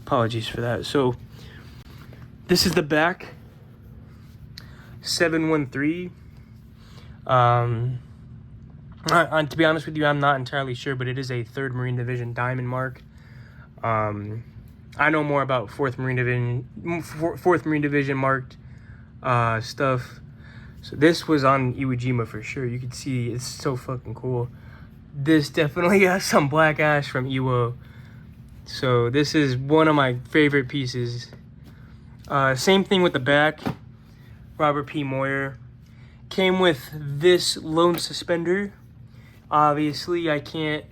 Apologies for that. So this is the back. 713. To be honest with you, I'm not entirely sure, but it is a 3rd Marine Division Diamond Mark. I know more about 4th Marine Division marked stuff. So this was on Iwo Jima for sure. You can see it's so fucking cool. This definitely has some black ash from Iwo. So this is one of my favorite pieces. Same thing with the back. Robert P. Moyer. Came with this lone suspender. Obviously, I can't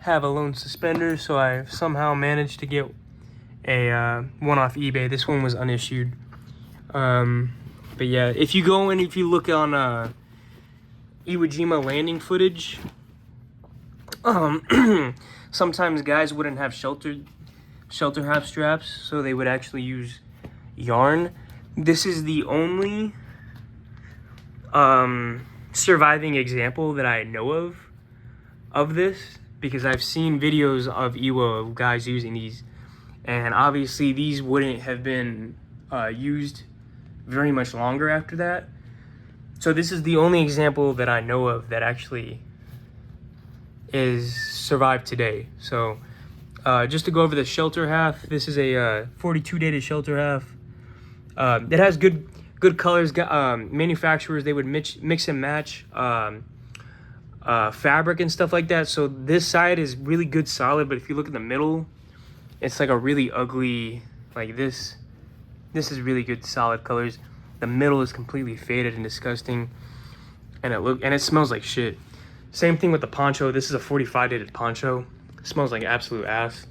have a lone suspender, so I somehow managed to get a one off eBay. This one was unissued. But yeah, if you go and if you look on Iwo Jima landing footage, sometimes guys wouldn't have shelter half straps, so they would actually use yarn. This is the only surviving example that I know of this, because I've seen videos of Iwo of guys using these, and obviously these wouldn't have been used very much longer after that. So this is the only example that I know of that actually is survived today. So just to go over the shelter half, this is a 42 dated shelter half. It has good colors. Manufacturers, they would mix and match fabric and stuff like that. So this side is really good solid, but if you look in the middle, it's like a really ugly, like this is really good solid colors. The middle is completely faded and disgusting, and it smells like shit. Same thing with the poncho. This is a 45 dated poncho. It smells like absolute ass.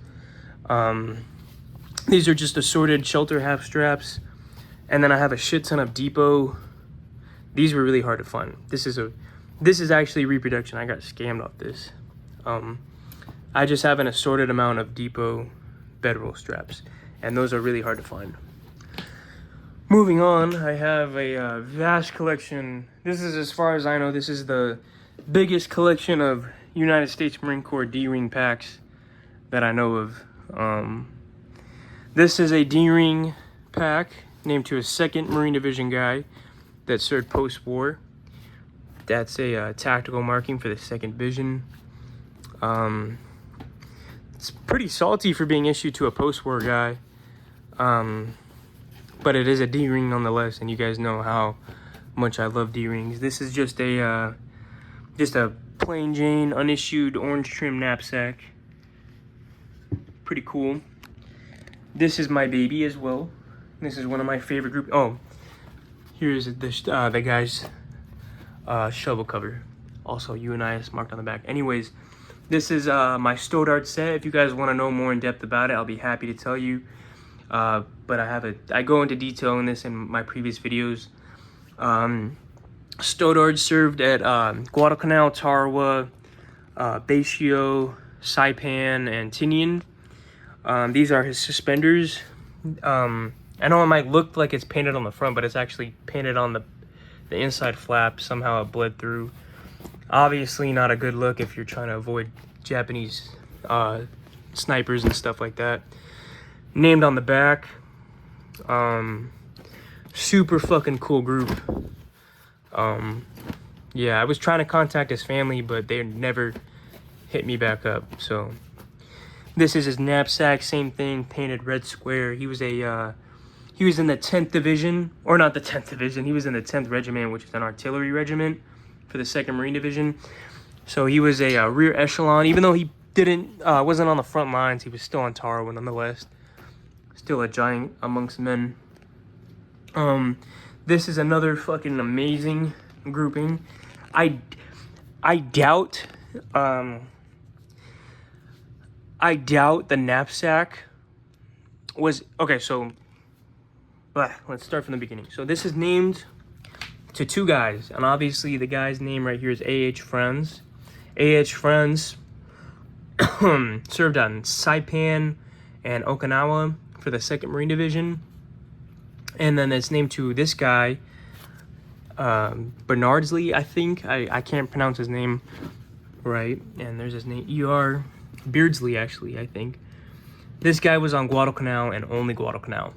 These are just assorted shelter half straps. And then I have a shit ton of depot. These were really hard to find. This is actually reproduction. I got scammed off this. I just have an assorted amount of depot bedroll straps, and those are really hard to find. Moving on, I have a vast collection. This is, as far as I know, this is the biggest collection of United States Marine Corps D-ring packs that I know of. This is a D-ring pack named to a 2nd Marine Division guy that served post-war. That's a tactical marking for the 2nd Division. It's pretty salty for being issued to a post-war guy, but it is a D-ring nonetheless, and you guys know how much I love D-rings. This is just a plain Jane unissued orange trim knapsack. Pretty cool. This is my baby as well. This is one of my favorite group. Oh, here's the guy's shovel cover. Also UNIS marked on the back. Anyways, this is my Stoddart set. If you guys want to know more in depth about it, I'll be happy to tell you. But I go into detail in this in my previous videos. Stoddart served at Guadalcanal, Tarawa, Baishio, Saipan, and Tinian. These are his suspenders. I know it might look like it's painted on the front, but it's actually painted on the inside flap. Somehow it bled through. Obviously not a good look if you're trying to avoid Japanese snipers and stuff like that. Named on the back. Super fucking cool group. Yeah, I was trying to contact his family, but they never hit me back up. So this is his knapsack, same thing, painted red square. He was in the 10th Division, or not the 10th Division, he was in the 10th Regiment, which is an artillery regiment for the 2nd Marine Division. So he was a rear echelon, even though he wasn't on the front lines, he was still on Tarawa nonetheless. Still a giant amongst men. This is another fucking amazing grouping. I doubt the knapsack was okay. So let's start from the beginning. So this is named to 2 guys, and obviously the guy's name right here is A.H. Franz. A.H. Franz served on Saipan and Okinawa for the 2nd Marine Division. And then it's named to this guy, Bernardsley, I think. I can't pronounce his name right. And there's his name, E.R. Beardsley, actually, I think. This guy was on Guadalcanal and only Guadalcanal.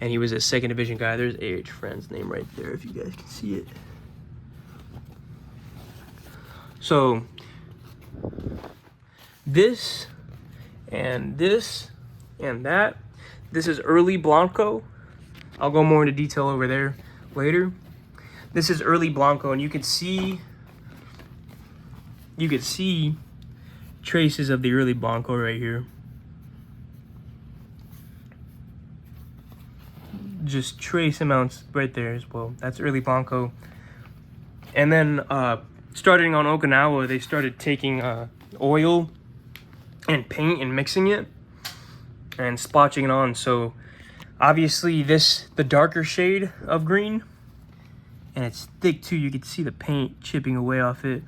And he was a 2nd Division guy. There's A.H. Friend's name right there, if you guys can see it. So, this and this and that. This is early Blanco. I'll go more into detail over there later. This is early Blanco, and you could see traces of the early Blanco right here. Just trace amounts right there as well. That's early Blanco. And then starting on Okinawa, they started taking oil and paint and mixing it and splotching it on. So obviously the darker shade of green, and it's thick too. You can see the paint chipping away off it.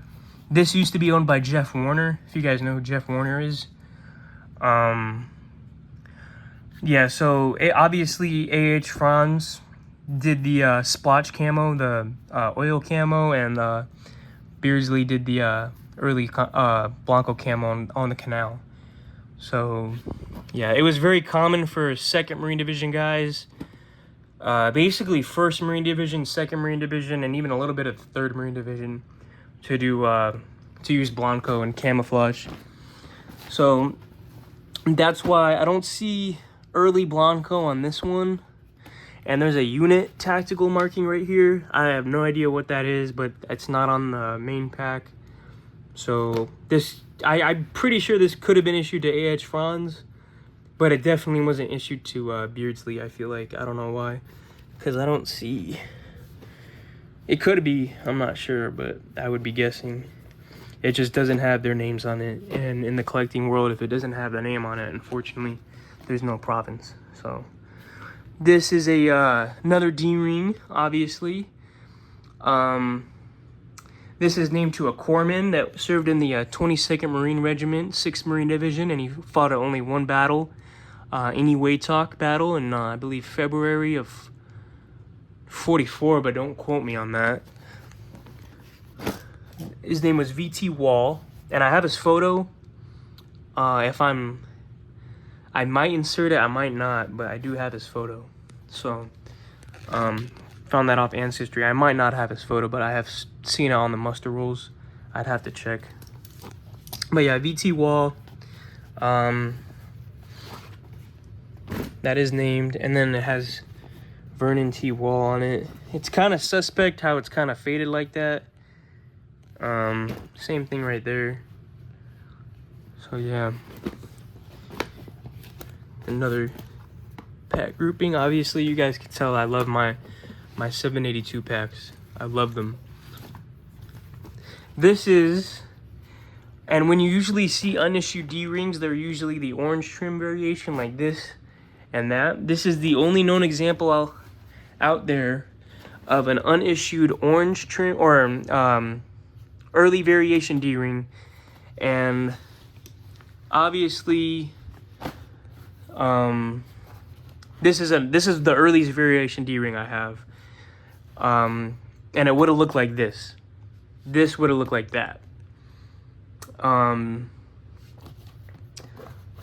This used to be owned by Jeff Warner, if you guys know who Jeff Warner is. Yeah, so obviously A.H. Franz did the splotch camo, the oil camo, and Beardsley did the early Blanco camo on the canal. So yeah, it was very common for 2nd Marine Division guys, basically 1st Marine Division, 2nd Marine Division, and even a little bit of 3rd Marine Division to do to use Blanco and camouflage. So that's why I don't see early Blanco on this one. And there's a unit tactical marking right here. I have no idea what that is, but it's not on the main pack. So this, I'm pretty sure this could have been issued to A.H. Franz, but it definitely wasn't issued to Beardsley, I feel like. I don't know why, because I don't see. It could be, I'm not sure, but I would be guessing. It just doesn't have their names on it. And in the collecting world, if it doesn't have the name on it, unfortunately, there's no province. So this is a another D-ring, obviously. This is named to a corpsman that served in the 22nd Marine Regiment, 6th Marine Division, and he fought at only one battle, Eniwetok battle, in I believe February of 44, but don't quote me on that. His name was V.T. Wall, and I have his photo. I might insert it, I might not, but I do have his photo. So, found that off Ancestry. I might not have his photo, but I have seen it on the muster rolls. I'd have to check. But yeah, V.T. Wall. That is named, and then it has Vernon T. Wall on it. It's kind of suspect how it's kind of faded like that. Same thing right there. So yeah. Another pack grouping. Obviously, you guys can tell I love my 782 packs. I love them. This is, and when you usually see unissued D-rings, they're usually the orange trim variation like this and that. This is the only known example out there of an unissued orange trim or early variation D-ring, and obviously this is the earliest variation D-ring I have, and it would have looked like this. This would have looked like that.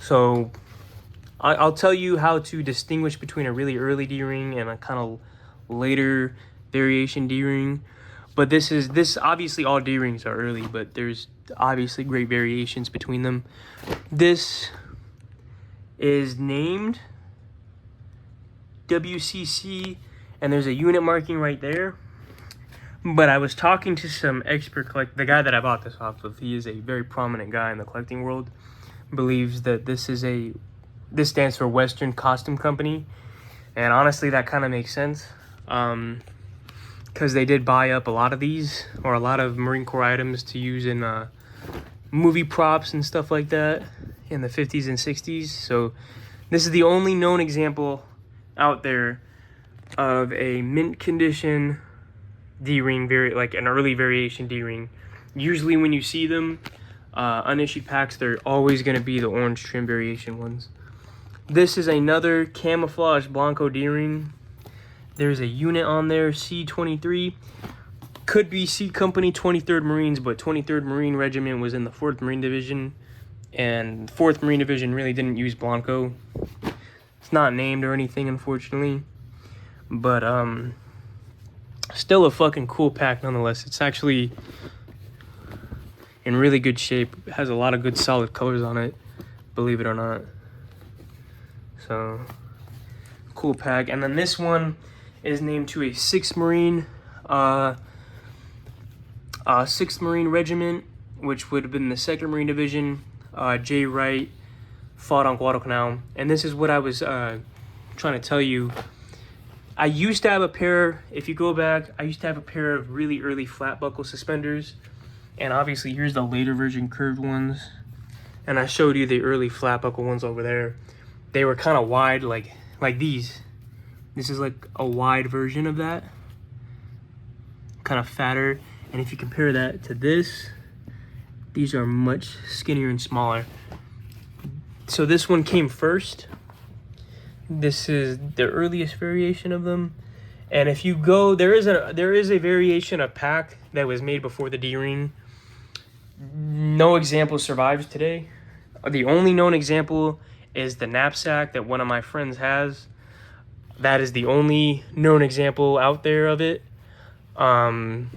So I'll tell you how to distinguish between a really early D-ring and a kind of later variation D-ring. But this obviously all D-rings are early, but there's obviously great variations between them. This is named WCC, and there's a unit marking right there. But I was talking to some expert the guy that I bought this off of. He is a very prominent guy in the collecting world. Believes that this stands for Western Costume Company, and honestly, that kind of makes sense. Because they did buy up a lot of these, or a lot of Marine Corps items to use in movie props and stuff like that in the 50s and 60s. So this is the only known example out there of a mint condition D-ring, like an early variation D-ring. Usually when you see them, unissued packs, they're always going to be the orange trim variation ones. This is another camouflage Blanco D-ring. There's a unit on there, C-23. Could be C Company 23rd Marines, but 23rd Marine Regiment was in the 4th Marine Division. and 4th Marine Division really didn't use Blanco. It's not named or anything, unfortunately, but still a fucking cool pack nonetheless. It's actually in really good shape. It has a lot of good solid colors on it, believe it or not. So cool pack. And then this one is named to a 6th Marine 6th Marine Regiment, which would have been the 2nd Marine Division. Jay Wright fought on Guadalcanal. And this is what I was trying to tell you. I used to have a pair, if you go back, I used to have a pair of really early flat buckle suspenders. And obviously here's the later version curved ones. And I showed you the early flat buckle ones over there. They were kind of wide, like these. This is like a wide version of that. Kind of fatter. And if you compare that to this, these are much skinnier and smaller. So this one came first. This is the earliest variation of them. And if you go, there is a variation of pack that was made before the D-ring. No example survives today. The only known example is the knapsack that one of my friends has. That is the only known example out there of it, known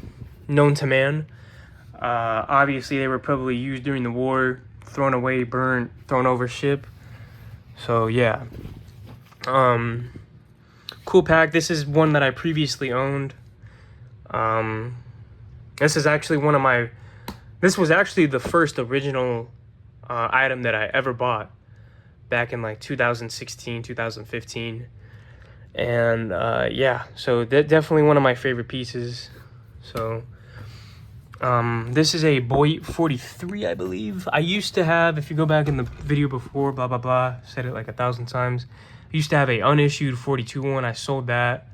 to man. Obviously, they were probably used during the war, thrown away, burnt, thrown over ship. So yeah, cool pack. This is one that I previously owned. This is actually this was actually the first original item that I ever bought back in like 2016, 2015. And yeah, so definitely one of my favorite pieces. So this is a Boy 43, I believe. I used to have, if you go back in the video before, blah blah blah, said it like 1,000 times. I used to have a unissued 42 one. I sold that.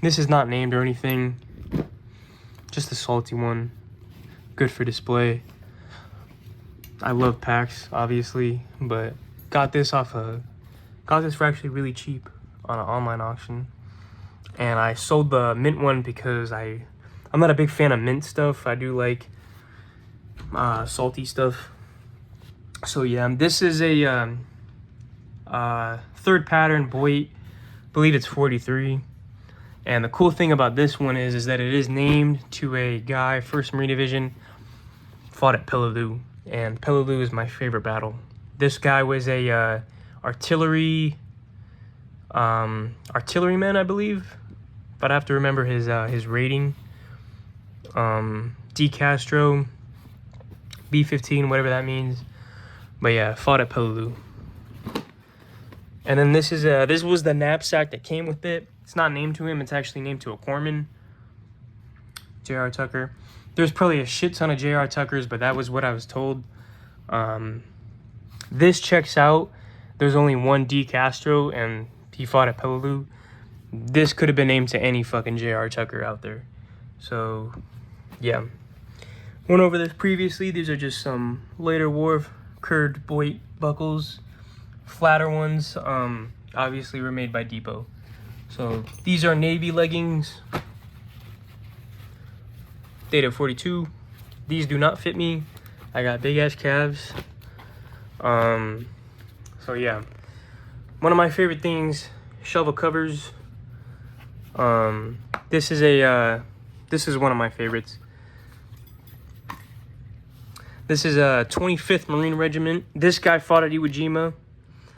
This is not named or anything, just a salty one, good for display. I love packs, obviously, but got this for actually really cheap on an online auction. And I sold the mint one because I'm not a big fan of mint stuff. I do like salty stuff. So yeah, this is a 3rd pattern Boy, believe it's 43. And the cool thing about this one is that it is named to a guy, 1st Marine Division, fought at Peleliu. And Peleliu is my favorite battle. This guy was a artilleryman, I believe, but I have to remember his rating. D Castro, B-15, whatever that means. But yeah, fought at Peleliu. And then this was the knapsack that came with it. It's not named to him. It's actually named to a corpsman, J.R. Tucker. There's probably a shit ton of J.R. Tuckers, but that was what I was told. This checks out. There's only one D Castro, and he fought at Peleliu. This could have been named to any fucking J.R. Tucker out there. So, yeah. Went over this previously. These are just some later war curved Boy buckles. Flatter ones, obviously were made by Depot. So, these are Navy leggings. Dated 42. These do not fit me. I got big ass calves. So yeah, one of my favorite things, shovel covers. This is one of my favorites. This is a 25th Marine Regiment. This guy fought at Iwo Jima.